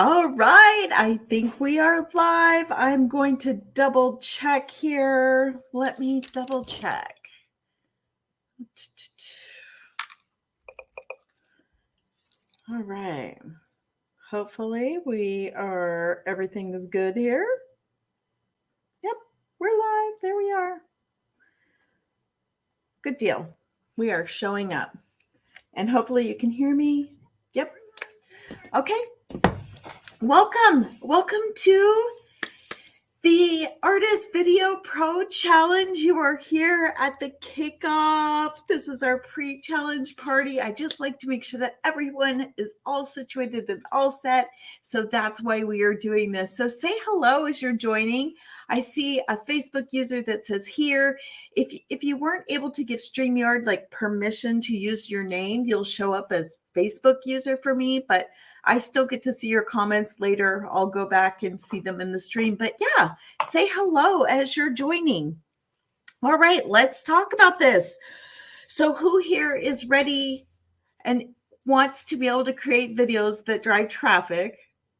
All right, I think we are live. I'm going to double check here. Let me double check. All right. Hopefully everything is good here. Yep, we're live. There we are. Good deal. We are showing up. And hopefully you can hear me. Yep. Okay. Welcome. Welcome to the Artist Video Pro Challenge. You are here at the kickoff. This is our pre-challenge party. I just like to make sure that everyone is all situated and all set. So that's why we are doing this. So say hello as you're joining. I see a Facebook user that says here. If you weren't able to give StreamYard like permission to use your name, you'll show up as Facebook user for me, but I still get to see your comments later. I'll go back and see them in the stream. But yeah, say hello as you're joining. All right, let's talk about this. So who here is ready and wants to be able to create videos that drive traffic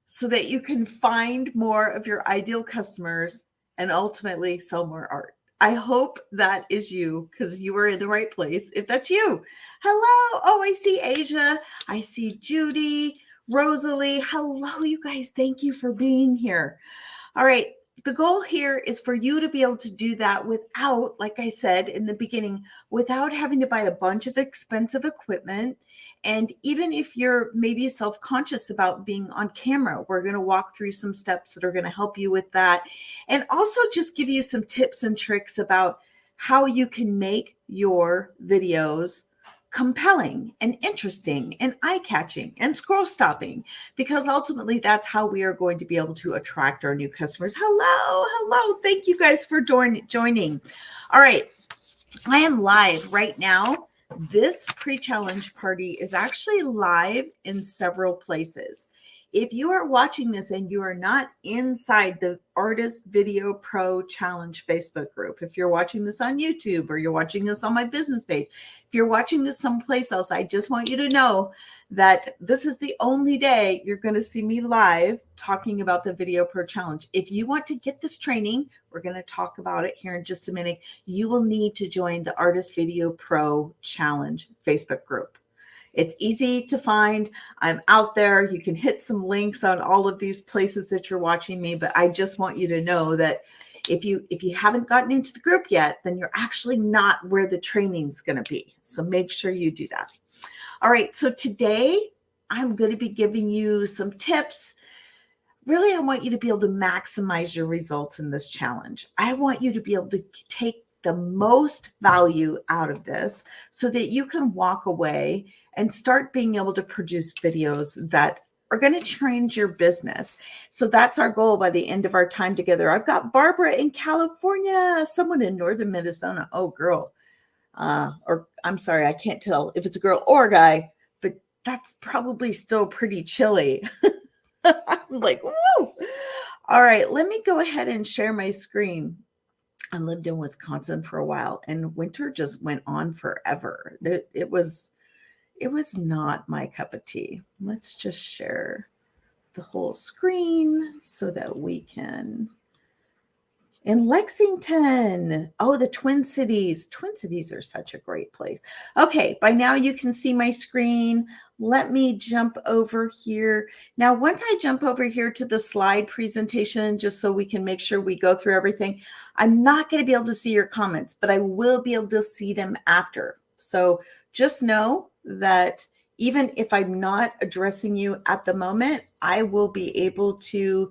so that you can find more of your ideal customers and ultimately sell more art? I hope that is you because you are in the right place. If that's you, hello. Oh, I see Asia. I see Judy, Rosalie. Hello, you guys. Thank you for being here. All right. The goal here is for you to be able to do that without, like I said in the beginning, without having to buy a bunch of expensive equipment. And even if you're maybe self-conscious about being on camera, we're going to walk through some steps that are going to help you with that. And also just give you some tips and tricks about how you can make your videos compelling and interesting and eye-catching and scroll stopping, because ultimately that's how we are going to be able to attract our new customers. Hello. Thank you guys for joining. All right, I am live right now. This pre-challenge party is actually live in several places. If you are watching this and you are not inside the Artist Video Pro Challenge Facebook group, if you're watching this on YouTube or you're watching this on my business page, if you're watching this someplace else, I just want you to know that this is the only day you're going to see me live talking about the Video Pro Challenge. If you want to get this training, we're going to talk about it here in just a minute. You will need to join the Artist Video Pro Challenge Facebook group. It's easy to find. I'm out there. You can hit some links on all of these places that you're watching me, but I just want you to know that if you haven't gotten into the group yet, then you're actually not where the training's going to be. So make sure you do that. All right. So today I'm going to be giving you some tips. Really, I want you to be able to maximize your results in this challenge. I want you to be able to take the most value out of this so that you can walk away and start being able to produce videos that are going to change your business. So that's our goal by the end of our time together. I've got Barbara in California, someone in northern Minnesota. Oh, girl. Or I'm sorry, I can't tell if it's a girl or a guy, but that's probably still pretty chilly. I'm like, whoa. All right, let me go ahead and share my screen. I lived in Wisconsin for a while and winter just went on forever. It was not my cup of tea. Let's just share the whole screen so that we can. In Lexington. Oh, the Twin Cities. Twin Cities are such a great place. Okay, by now you can see my screen. Let me jump over here. Now, once I jump over here to the slide presentation, just so we can make sure we go through everything, I'm not going to be able to see your comments, but I will be able to see them after. So just know that even if I'm not addressing you at the moment, I will be able to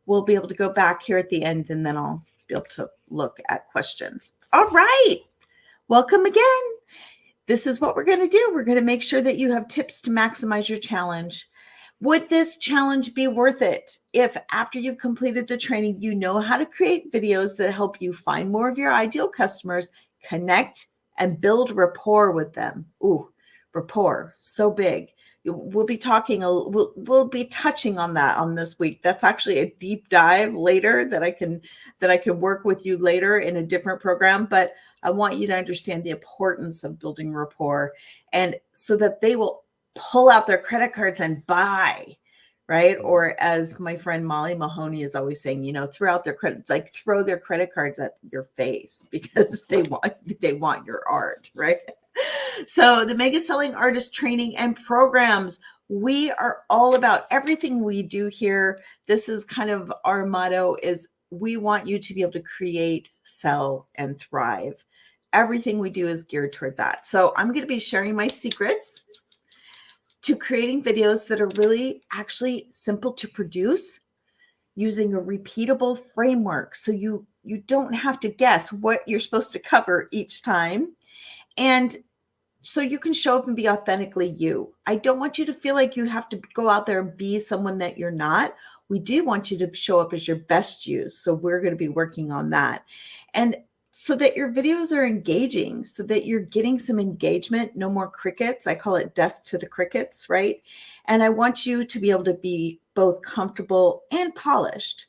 we'll be able to go back here at the end and then I'll be able to look at questions. All right. Welcome again. This is what we're going to do. We're going to make sure that you have tips to maximize your challenge. Would this challenge be worth it if after you've completed the training, you know how to create videos that help you find more of your ideal customers, connect, and build rapport with them? Ooh, rapport, so big. We'll be talking, we'll be touching on that on this week. That's actually a deep dive later that I can work with you later in a different program. But I want you to understand the importance of building rapport, and so that they will pull out their credit cards and buy, right? Or as my friend Molly Mahoney is always saying, throw their credit cards at your face because they want your art, right? So the Mega Selling Artist Training and Programs, we are all about everything we do here. This is kind of our motto is we want you to be able to create, sell, and thrive. Everything we do is geared toward that. So I'm going to be sharing my secrets to creating videos that are really actually simple to produce using a repeatable framework. So you don't have to guess what you're supposed to cover each time. And so you can show up and be authentically you. I don't want you to feel like you have to go out there and be someone that you're not. We do want you to show up as your best you. So we're going to be working on that. And so that your videos are engaging, so that you're getting some engagement, no more crickets. I call it death to the crickets, right? And I want you to be able to be both comfortable and polished.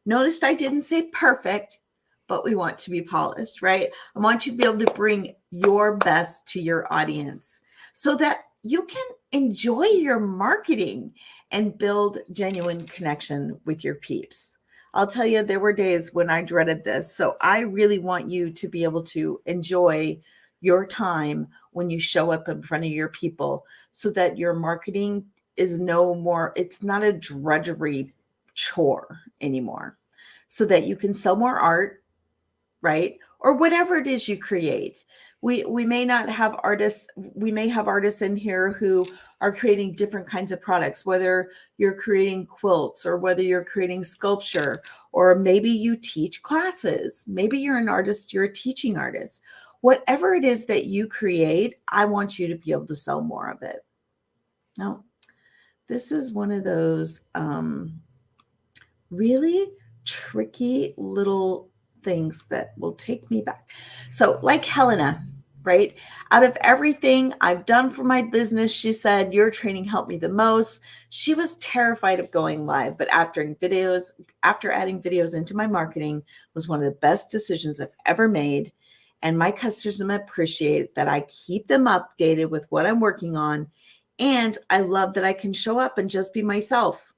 Notice I didn't say perfect, but we want to be polished, right? I want you to be able to bring your best to your audience so that you can enjoy your marketing and build genuine connection with your peeps. I'll tell you, there were days when I dreaded this. So I really want you to be able to enjoy your time when you show up in front of your people so that your marketing is no more, it's not a drudgery chore anymore, so that you can sell more art, right? Or whatever it is you create. We may not have artists, we may have artists in here who are creating different kinds of products, whether you're creating quilts or whether you're creating sculpture, or maybe you teach classes. Maybe you're an artist, you're a teaching artist. Whatever it is that you create, I want you to be able to sell more of it. Now, this is one of those really tricky little things that will take me back. So like Helena, right? Out of everything I've done for my business, she said, your training helped me the most. She was terrified of going live, but after adding videos into my marketing was one of the best decisions I've ever made. And my customers appreciate that I keep them updated with what I'm working on. And I love that I can show up and just be myself.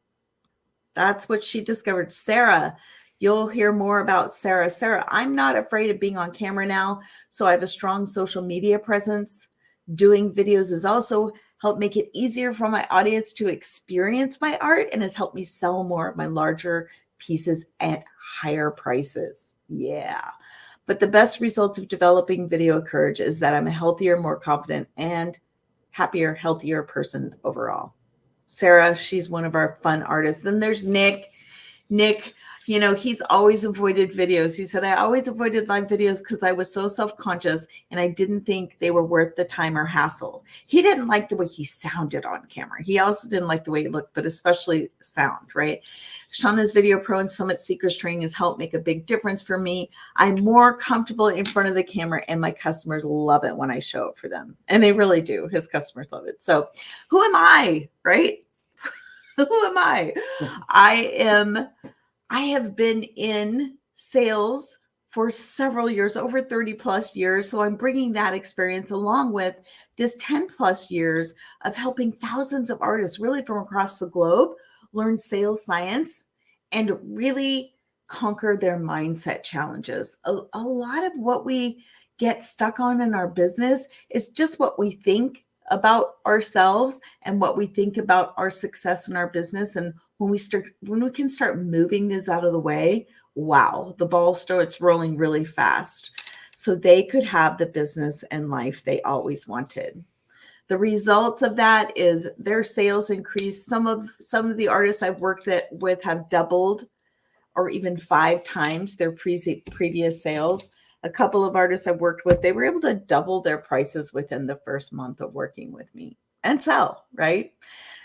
That's what she discovered. Sarah, you'll hear more about Sarah. Sarah, I'm not afraid of being on camera now. So I have a strong social media presence. Doing videos has also helped make it easier for my audience to experience my art and has helped me sell more of my larger pieces at higher prices. Yeah. But the best results of developing video courage is that I'm a healthier, more confident, and happier, healthier person overall. Sarah, she's one of our fun artists. Then there's Nick. Nick, he's always avoided videos. He said, I always avoided live videos because I was so self-conscious and I didn't think they were worth the time or hassle. He didn't like the way he sounded on camera. He also didn't like the way he looked, but especially sound, right? Shawna's Video Pro and Summit Seekers training has helped make a big difference for me. I'm more comfortable in front of the camera and my customers love it when I show up for them. And they really do. His customers love it. So who am I, right? Who am I? I have been in sales for several years, over 30 plus years. So I'm bringing that experience along with this 10 plus years of helping thousands of artists really from across the globe learn sales science and really conquer their mindset challenges. A lot of what we get stuck on in our business is just what we think about ourselves and what we think about our success in our business. And when we can start moving this out of the way, wow, the ball starts rolling really fast. So they could have the business and life they always wanted. The results of that is their sales increased. Some of the artists I've worked with have doubled or even 5 times their previous sales. A couple of artists I've worked with, they were able to double their prices within the first month of working with me and sell, right?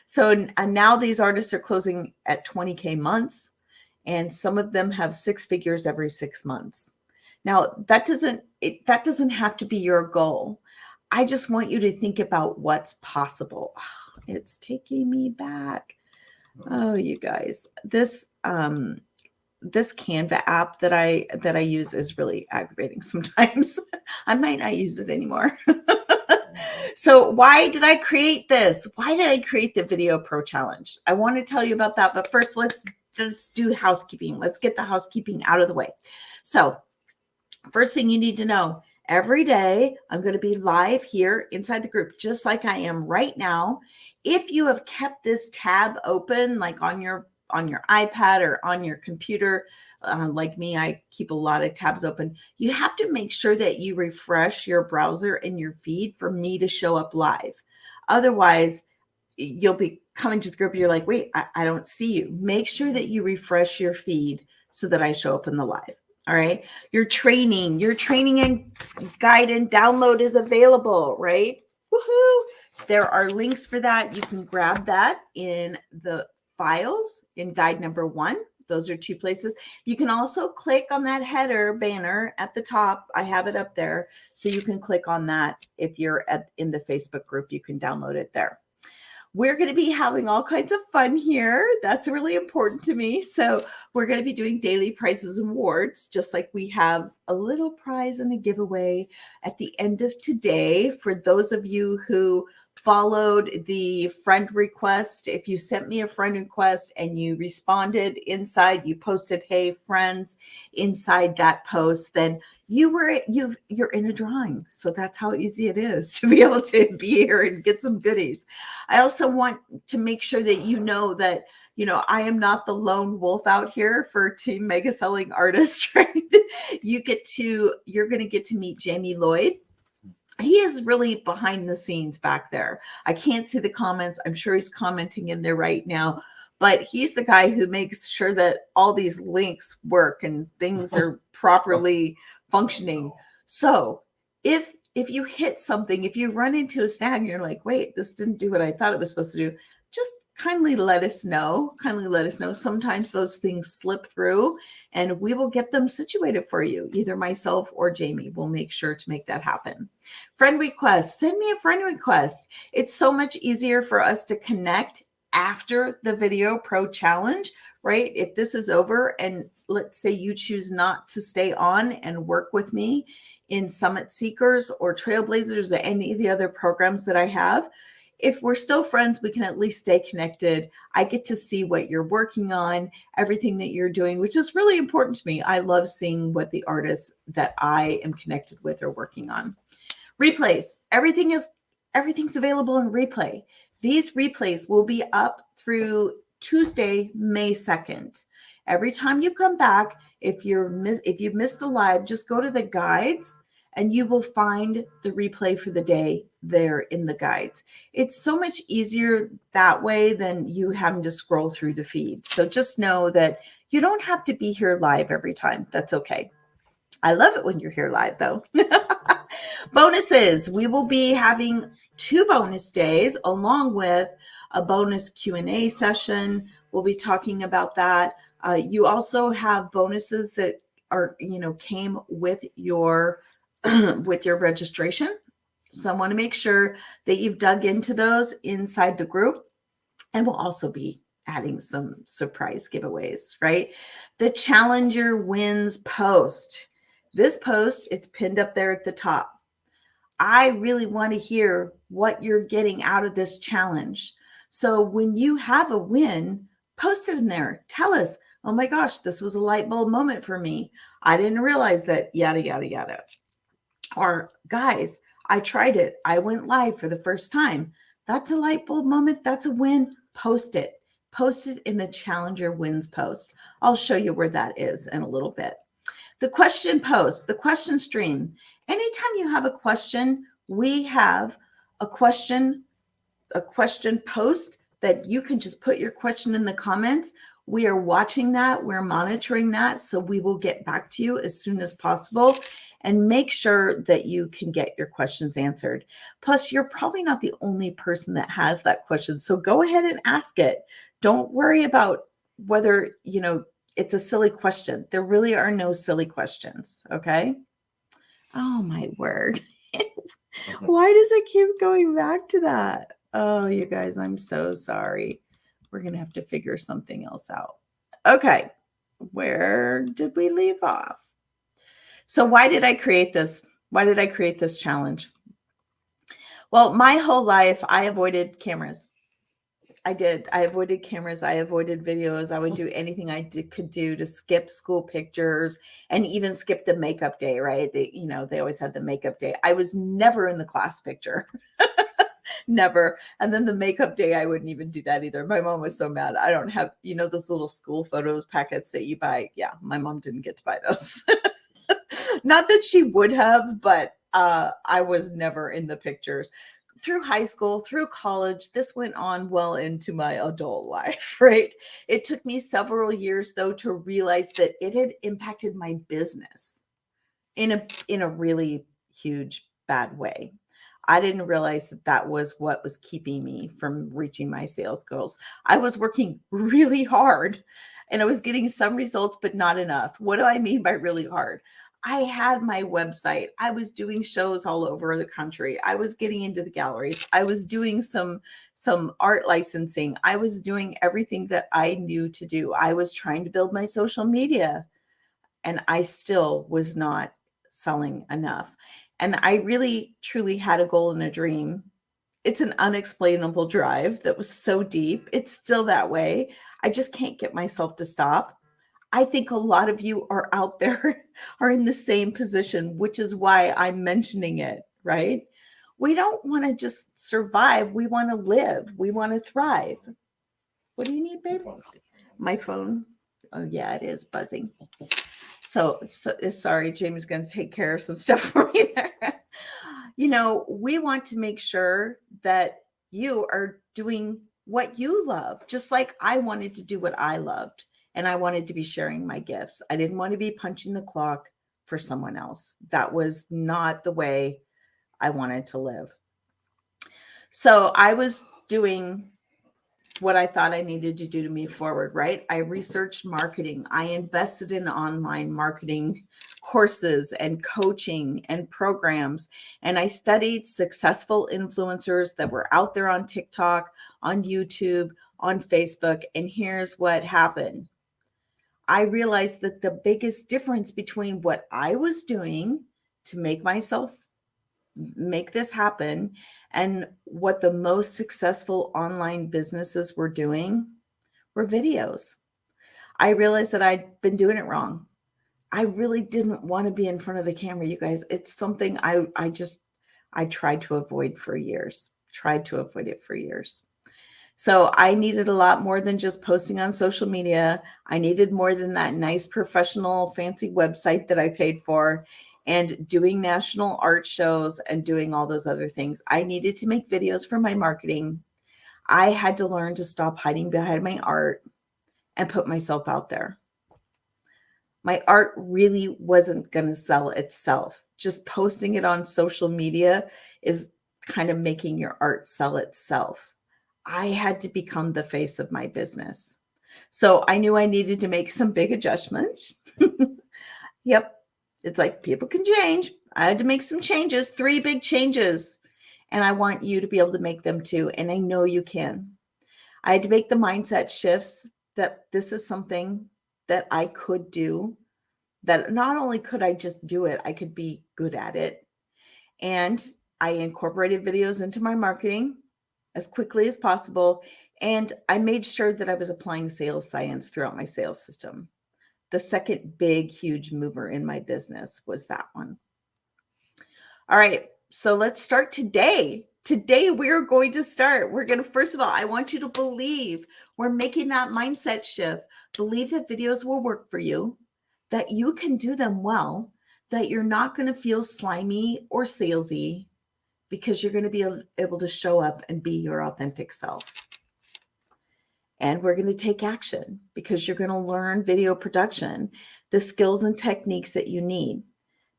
So and now these artists are closing at 20K months, and some of them have 6 figures every 6 months. Now, that doesn't have to be your goal. I just want you to think about what's possible. Oh, it's taking me back. Oh, you guys, this Canva app that I use is really aggravating sometimes. I might not use it anymore. So why did I create this? Why did I create the Video Pro Challenge? I want to tell you about that, but first let's do housekeeping. Let's get the housekeeping out of the way. So first thing you need to know, every day I'm going to be live here inside the group, just like I am right now. If you have kept this tab open, like on your iPad or on your computer, like me, I keep a lot of tabs open. You have to make sure that you refresh your browser and your feed for me to show up live. Otherwise, you'll be coming to the group and you're like, wait, I don't see you. Make sure that you refresh your feed so that I show up in the live. All right. Your training and guide and download is available, right? Woohoo. There are links for that. You can grab that in the files in guide number 1. Those are 2 places. You can also click on that header banner at the top. I have it up there. So you can click on that. If you're in the Facebook group, you can download it there. We're going to be having all kinds of fun here. That's really important to me. So we're going to be doing daily prizes and awards, just like we have a little prize and a giveaway at the end of today. For those of you who followed the friend request, if you sent me a friend request and you responded inside, you posted, hey friends, inside that post, then you're in a drawing. So that's how easy it is to be able to be here and get some goodies. I also want to make sure that you know that, I am not the lone wolf out here for Team Mega Selling Artist, right? You're going to get to meet Jamie Lloyd. He is really behind the scenes back there. I can't see the comments. I'm sure he's commenting in there right now, but he's the guy who makes sure that all these links work and things are properly functioning. So if you hit something, if you run into a snag and you're like, wait, this didn't do what I thought it was supposed to do, just kindly let us know. Sometimes those things slip through and we will get them situated for you. Either myself or Jamie will make sure to make that happen. Friend request, send me a friend request. It's so much easier for us to connect after the Video Pro Challenge, right? If this is over and let's say you choose not to stay on and work with me in Summit Seekers or Trailblazers or any of the other programs that I have, if we're still friends, we can at least stay connected. I get to see what you're working on, everything that you're doing, which is really important to me. I love seeing what the artists that I am connected with are working on. Replays, everything's available in replay. These replays will be up through Tuesday, May 2nd. Every time you come back, if you've missed the live, just go to the guides and you will find the replay for the day there in the guides. It's so much easier that way than you having to scroll through the feed. So just know that you don't have to be here live every time. That's okay. I love it when you're here live though. Bonuses. We will be having 2 bonus days along with a bonus Q&A session. We'll be talking about that. You also have bonuses that are, came with your with your registration. So I want to make sure that you've dug into those inside the group. And we'll also be adding some surprise giveaways, right? The Challenger Wins post. This post, it's pinned up there at the top. I really want to hear what you're getting out of this challenge. So when you have a win, post it in there. Tell us, oh my gosh, this was a light bulb moment for me. I didn't realize that, yada, yada, yada. Or guys, I tried it. I went live for the first time. That's a light bulb moment. That's a win. Post it. Post it in the Challenger Wins post. I'll show you where that is in a little bit. The question post, the question stream. Anytime you have a question, we have a question post that you can just put your question in the comments. We are watching that. We're monitoring that. So we will get back to you as soon as possible and make sure that you can get your questions answered. Plus, you're probably not the only person that has that question. So go ahead and ask it. Don't worry about whether, it's a silly question. There really are no silly questions. Okay. Oh my word. Why does it keep going back to that? Oh, you guys, I'm so sorry. We're going to have to figure something else out. Okay. Where did we leave off? So why did I create this? Why did I create this challenge? Well, my whole life, I avoided cameras. I did. I avoided cameras. I avoided videos. I would do anything could do to skip school pictures and even skip the makeup day, right? They always had the makeup day. I was never in the class picture. Never. And then the makeup day, I wouldn't even do that either. My mom was so mad. I don't have, those little school photos packets that you buy. Yeah, my mom didn't get to buy those. Not that she would have, but I was never in the pictures. Through high school, through college, this went on well into my adult life, right? It took me several years, though, to realize that it had impacted my business in a really huge, bad way. I didn't realize that that was what was keeping me from reaching my sales goals. I was working really hard and I was getting some results, but not enough. What do I mean by really hard? I had my website. I was doing shows all over the country. I was getting into the galleries. I was doing some art licensing. I was doing everything that I knew to do. I was trying to build my social media, and I still was not selling enough. And I really truly had a goal and a dream. It's an unexplainable drive that was so deep. It's still that way. I just can't get myself to stop. I think a lot of you are out there are in the same position, which is why I'm mentioning it, right? We don't want to just survive. We want to live. We want to thrive. What do you need, babe? My phone. Oh, yeah, it is buzzing. So sorry, Jamie's going to take care of some stuff for me there. We want to make sure that you are doing what you love, just like I wanted to do what I loved. And I wanted to be sharing my gifts. I didn't want to be punching the clock for someone else. That was not the way I wanted to live. So I was doing what I thought I needed to do to move forward, right? I researched marketing. I invested in online marketing courses and coaching and programs. And I studied successful influencers that were out there on TikTok, on YouTube, on Facebook. And here's what happened. I realized that the biggest difference between what I was doing to make this happen and what the most successful online businesses were doing were videos. I realized that I'd been doing it wrong. I really didn't want to be in front of the camera, you guys. It's something I tried to avoid for years. So I needed a lot more than just posting on social media. I needed more than that nice professional fancy website that I paid for and doing national art shows and doing all those other things. I needed to make videos for my marketing. I had to learn to stop hiding behind my art and put myself out there. My art really wasn't going to sell itself. Just posting it on social media is kind of making your art sell itself. I had to become the face of my business. So I knew I needed to make some big adjustments. Yep. It's like people can change. I had to make some changes, 3 big changes. And I want you to be able to make them too. And I know you can. I had to make the mindset shifts that this is something that I could do, that not only could I just do it, I could be good at it. And I incorporated videos into my marketing as quickly as possible. And I made sure that I was applying sales science throughout my sales system. The second big, huge mover in my business was that one. All right, so let's start today. Today, we're going to start. First of all, I want you to believe we're making that mindset shift. Believe that videos will work for you, that you can do them well, that you're not going to feel slimy or salesy, because you're going to be able to show up and be your authentic self. And we're going to take action because you're going to learn video production, the skills and techniques that you need.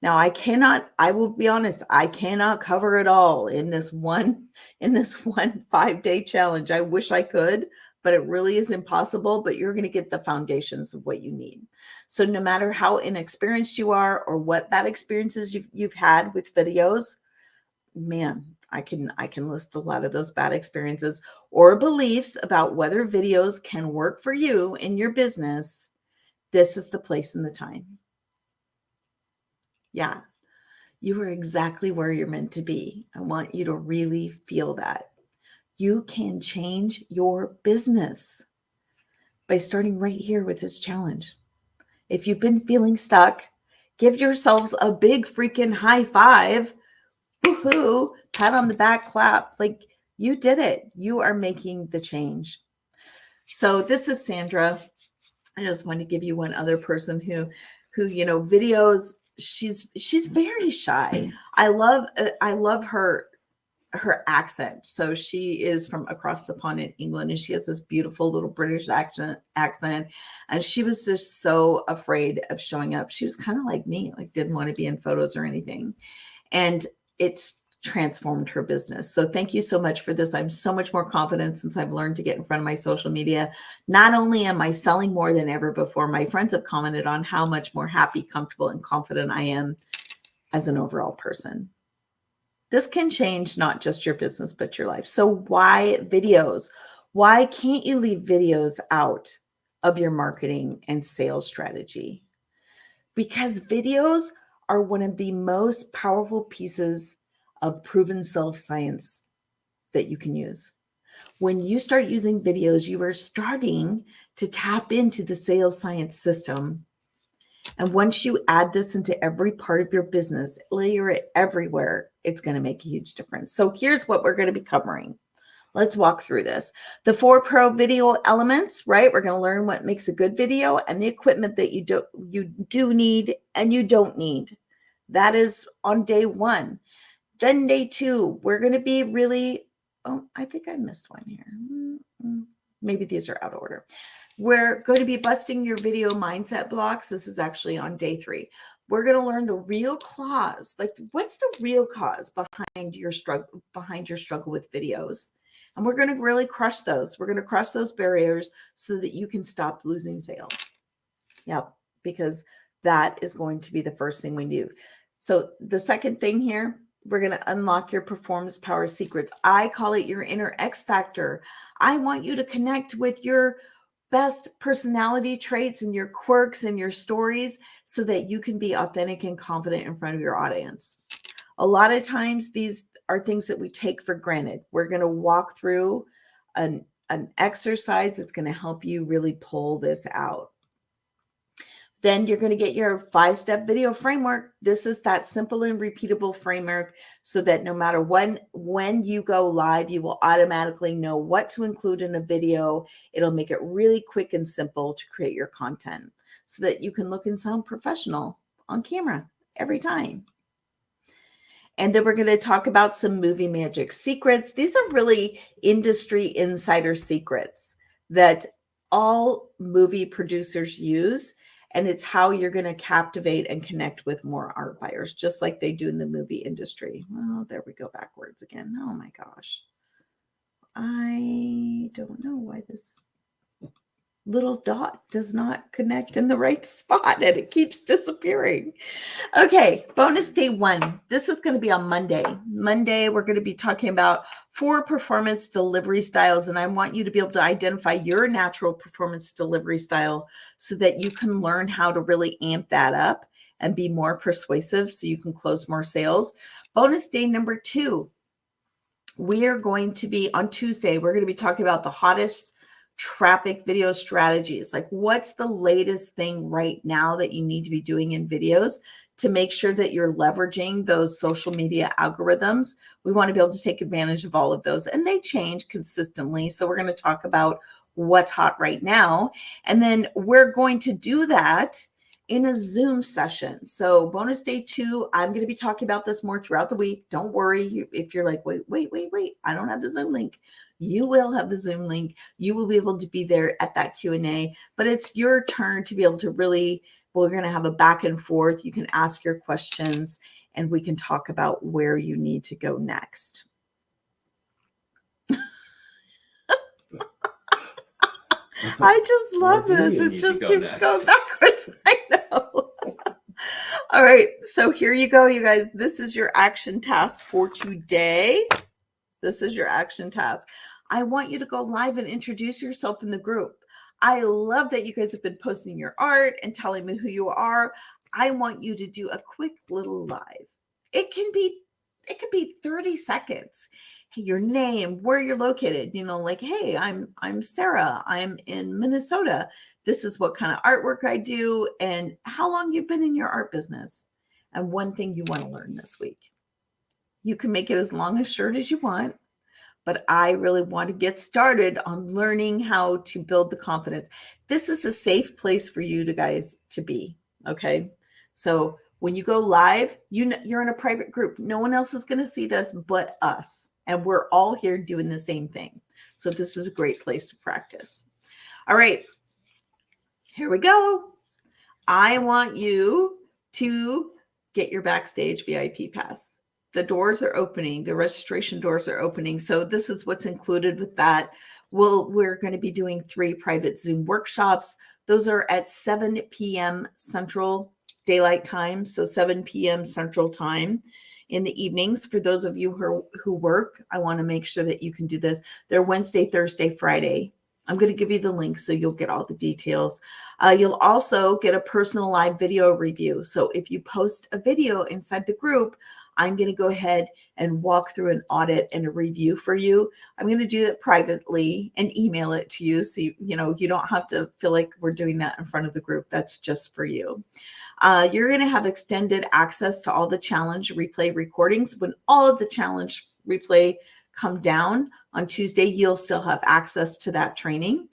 Now, I will be honest, I cannot cover it all in this one 5-day challenge. I wish I could, but it really is impossible. But you're going to get the foundations of what you need. So no matter how inexperienced you are or what bad experiences you've had with videos, man, I can list a lot of those bad experiences or beliefs about whether videos can work for you in your business. This is the place and the time. Yeah. You are exactly where you're meant to be. I want you to really feel that. You can change your business by starting right here with this challenge. If you've been feeling stuck, give yourselves a big freaking high five. Woohoo, pat on the back, clap. Like, you did it. You are making the change. So this is Sandra. I just want to give you one other person who videos. She's very shy. I love her accent. So she is from across the pond in England, and she has this beautiful little British accent. And she was just so afraid of showing up. She was kind of like me, like didn't want to be in photos or anything. And it's transformed her business. So thank you so much for this. I'm so much more confident since I've learned to get in front of my social media. Not only am I selling more than ever before, my friends have commented on how much more happy, comfortable, and confident I am as an overall person. This can change not just your business, but your life. So why videos? Why can't you leave videos out of your marketing and sales strategy? Because videos are one of the most powerful pieces of proven self-science that you can use. When you start using videos, you are starting to tap into the sales science system. And once you add this into every part of your business, layer it everywhere, it's going to make a huge difference. So here's what we're going to be covering. Let's walk through this. The 4 pro video elements, right? We're going to learn what makes a good video and the equipment that you do need and you don't need. That is on day 1. Then day 2, we're going to be really, I think I missed one here. Maybe these are out of order. We're going to be busting your video mindset blocks. This is actually on day 3. We're going to learn the real cause. Like, what's the real cause behind your struggle with videos? And we're going to really crush those. We're going to crush those barriers so that you can stop losing sales. Yep, because that is going to be the first thing we do. So the second thing here, we're going to unlock your performance power secrets. I call it your inner X factor. I want you to connect with your best personality traits and your quirks and your stories so that you can be authentic and confident in front of your audience. A lot of times these are things that we take for granted. We're going to walk through an exercise that's going to help you really pull this out. Then you're going to get your 5-step video framework. This is that simple and repeatable framework so that no matter when you go live, you will automatically know what to include in a video. It'll make it really quick and simple to create your content so that you can look and sound professional on camera every time. And then we're going to talk about some movie magic secrets. These are really industry insider secrets that all movie producers use. And it's how you're going to captivate and connect with more art buyers, just like they do in the movie industry. Well, there we go backwards again. Oh my gosh. I don't know why this little dot does not connect in the right spot and it keeps disappearing. Okay, bonus day 1. This is going to be on Monday. Monday, we're going to be talking about 4 performance delivery styles, and I want you to be able to identify your natural performance delivery style so that you can learn how to really amp that up and be more persuasive so you can close more sales. Bonus day number 2. We are going to be on Tuesday. We're going to be talking about the hottest traffic video strategies. Like, what's the latest thing right now that you need to be doing in videos to make sure that you're leveraging those social media algorithms? We want to be able to take advantage of all of those, and they change consistently. So we're going to talk about what's hot right now. And then we're going to do that in a Zoom session. So bonus day 2, I'm going to be talking about this more throughout the week. Don't worry if you're like, wait, I don't have the Zoom link. You will have the Zoom link. You will be able to be there at that Q&A, but it's your turn to be able to really, we're going to have a back and forth. You can ask your questions and we can talk about where you need to go next. I just love this. It just keeps going backwards. I know. All right. So here you go, you guys. This is your action task for today. This is your action task. I want you to go live and introduce yourself in the group. I love that you guys have been posting your art and telling me who you are. I want you to do a quick little live. It could be 30 seconds. Hey, your name, where you're located, like, hey, I'm Sarah. I'm in Minnesota. This is what kind of artwork I do and how long you've been in your art business. And one thing you want to learn this week. You can make it as long or short as you want, but I really want to get started on learning how to build the confidence. This is a safe place for you guys to be. Okay. So when you go live, you're in a private group. No one else is going to see this but us. And we're all here doing the same thing. So this is a great place to practice. All right. Here we go. I want you to get your backstage VIP pass. The doors are opening. The registration doors are opening. So this is what's included with that. We're going to be doing 3 private Zoom workshops. Those are at 7 p.m. Central Daylight Time. So 7 p.m. Central Time in the evenings. For those of you who work, I want to make sure that you can do this. They're Wednesday, Thursday, Friday. I'm going to give you the link so you'll get all the details. You'll also get a personal live video review. So if you post a video inside the group, I'm going to go ahead and walk through an audit and a review for you. I'm going to do that privately and email it to you. So, you don't have to feel like we're doing that in front of the group. That's just for you. You're going to have extended access to all the challenge replay recordings. When all of the challenge replay come down on Tuesday, you'll still have access to that training.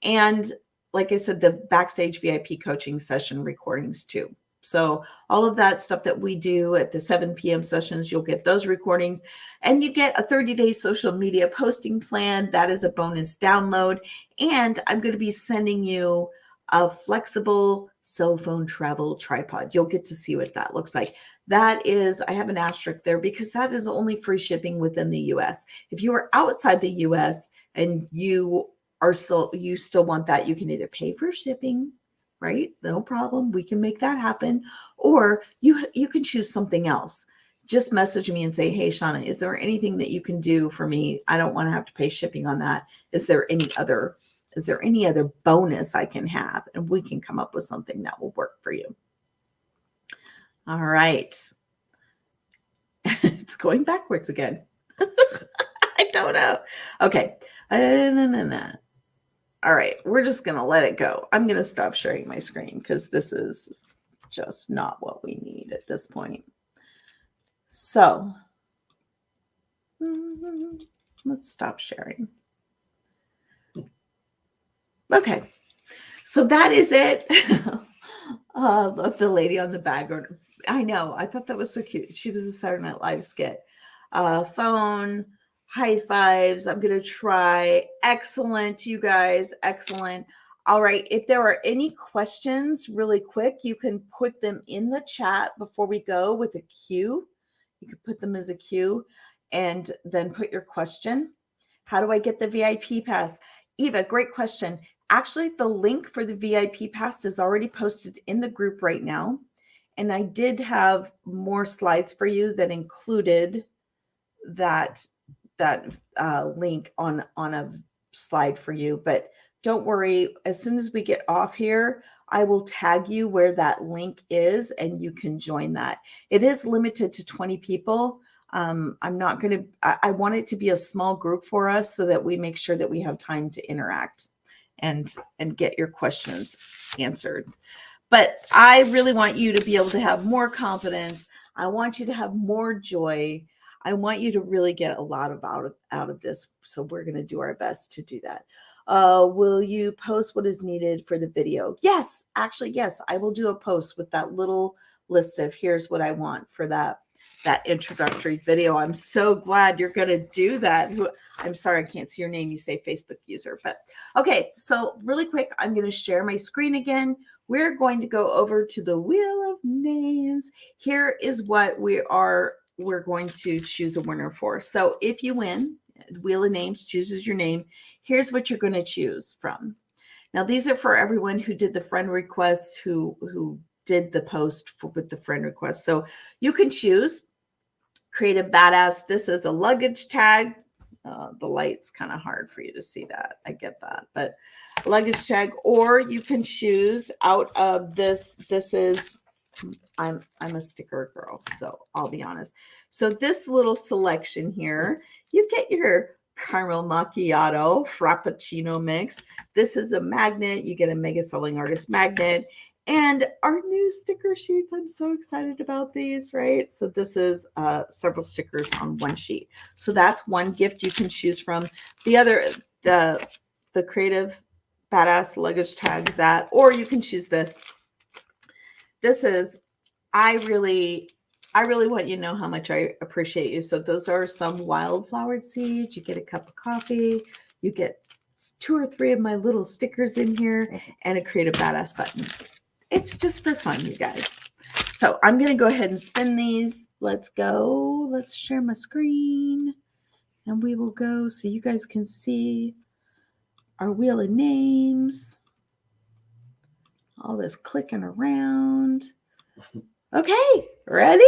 And like I said, the backstage VIP coaching session recordings too. So all of that stuff that we do at the 7 p.m. sessions, you'll get those recordings, and you get a 30-day social media posting plan. That is a bonus download. And I'm going to be sending you a flexible cell phone travel tripod. You'll get to see what that looks like. That is, I have an asterisk there because that is only free shipping within the US. If you are outside the US and you still want that, you can either pay for shipping, right? No problem. We can make that happen. Or you can choose something else. Just message me and say, hey, Shawna, is there anything that you can do for me? I don't want to have to pay shipping on that. Is there any other bonus I can have? And we can come up with something that will work for you. All right. It's going backwards again. I don't know. Okay. No. All right. We're just going to let it go. I'm going to stop sharing my screen because this is just not what we need at this point. So let's stop sharing. Okay. So that is it. The lady on the background. I know. I thought that was so cute. She was a Saturday Night Live skit. Phone, high fives. I'm going to try. Excellent, you guys. Excellent. All right. If there are any questions really quick, you can put them in the chat before we go with a Q. You can put them as a Q and then put your question. How do I get the VIP pass? Eva, great question. Actually, the link for the VIP pass is already posted in the group right now. And I did have more slides for you that included that link on a slide for you. But don't worry, as soon as we get off here, I will tag you where that link is and you can join that. It is limited to 20 people. I'm not going to, I want it to be a small group for us so that we make sure that we have time to interact and get your questions answered. But I really want you to be able to have more confidence. I want you to have more joy. I want you to really get a lot out of this. So we're going to do our best to do that. Will you post what is needed for the video? Yes, actually, yes, I will do a post with that little list of here's what I want for that introductory video. I'm so glad you're going to do that. I'm sorry, I can't see your name. You say Facebook user, but okay. So really quick, I'm going to share my screen again. We're going to go over to the Wheel of Names. Here is what we're going to choose a winner for. So if you win, Wheel of Names chooses your name. Here's what you're going to choose from. Now, these are for everyone who did the friend request, who did the post with the friend request. So you can choose Create a Badass. This is a luggage tag. The light's kind of hard for you to see that. I get that, but luggage tag, or you can choose out of this. This is I'm a sticker girl, so I'll be honest. So this little selection here, you get your caramel macchiato frappuccino mix. This is a magnet. You get a mega selling artist magnet. And our new sticker sheets, I'm so excited about these, right? So this is several stickers on one sheet. So that's one gift you can choose from. The other, the creative badass luggage tag, that, or you can choose this. This is, I really want you to know how much I appreciate you. So those are some wildflowered seeds. You get a cup of coffee. You get 2 or 3 of my little stickers in here and a creative badass button. It's just for fun, you guys. So I'm going to go ahead and spin these. Let's go. Let's share my screen. And we will go so you guys can see our wheel of names. All this clicking around. Okay, ready?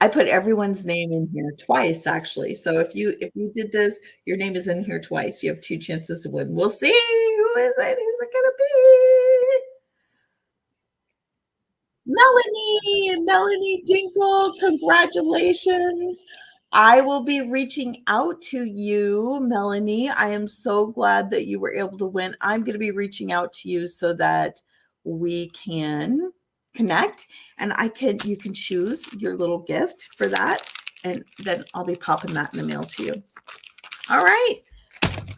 I put everyone's name in here twice, actually. So if you did this, your name is in here twice. You have 2 chances to win. We'll see. Who is it? Who's it gonna be? Melanie Dinkle, congratulations. I will be reaching out to you, Melanie. I am so glad that you were able to win. I'm going to be reaching out to you so that we can connect and you can choose your little gift for that. And then I'll be popping that in the mail to you. All right.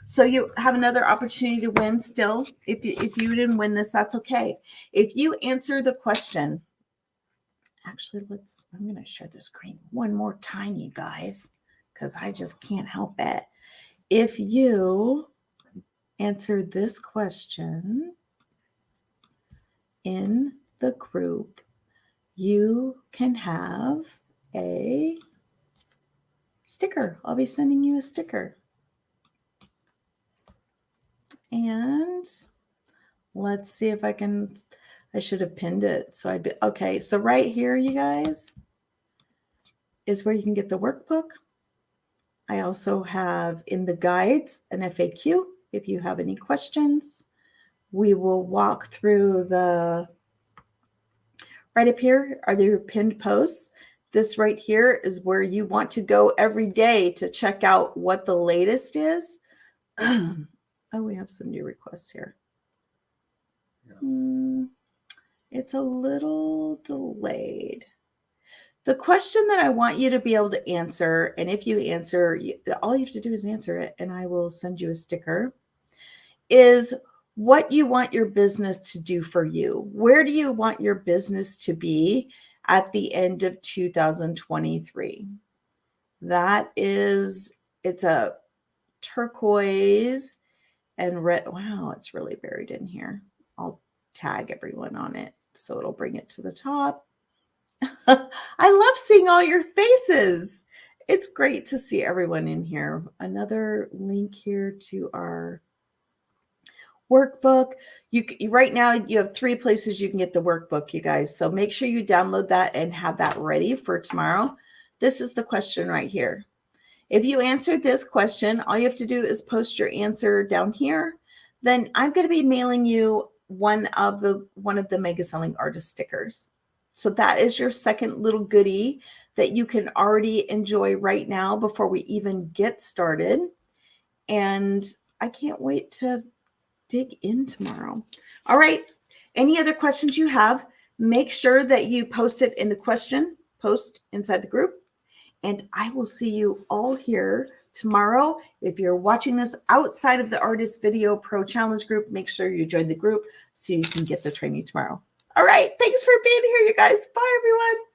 So you have another opportunity to win still. If you didn't win this, that's okay. If you answer the question, actually, I'm going to share the screen one more time, you guys, because I just can't help it. If you answer this question in the group, you can have a sticker. I'll be sending you a sticker. And let's see if I should have pinned it. So okay. So right here, you guys, is where you can get the workbook. I also have in the guides an FAQ. If you have any questions, we will walk through right up here are the pinned posts. This right here is where you want to go every day to check out what the latest is. Oh, we have some new requests here. Yeah. It's a little delayed. The question that I want you to be able to answer, and if you answer, all you have to do is answer it, and I will send you a sticker, is what you want your business to do for you. Where do you want your business to be at the end of 2023? It's a turquoise and red. Wow, it's really buried in here. I'll tag everyone on it so it'll bring it to the top. I love seeing all your faces. It's great to see everyone in here. Another link here to our workbook. Right now you have 3 places you can get the workbook, you guys. So make sure you download that and have that ready for tomorrow. This is the question right here. If you answered this question, all you have to do is post your answer down here. Then I'm going to be mailing you one of the mega selling artist stickers. So that is your second little goodie that you can already enjoy right now before we even get started. And I can't wait to dig in tomorrow. All right. Any other questions you have, make sure that you post it in the question post inside the group. And I will see you all here tomorrow. If you're watching this outside of the Artist Video Pro Challenge group, make sure you join the group so you can get the training tomorrow. All right. Thanks for being here, you guys. Bye, everyone.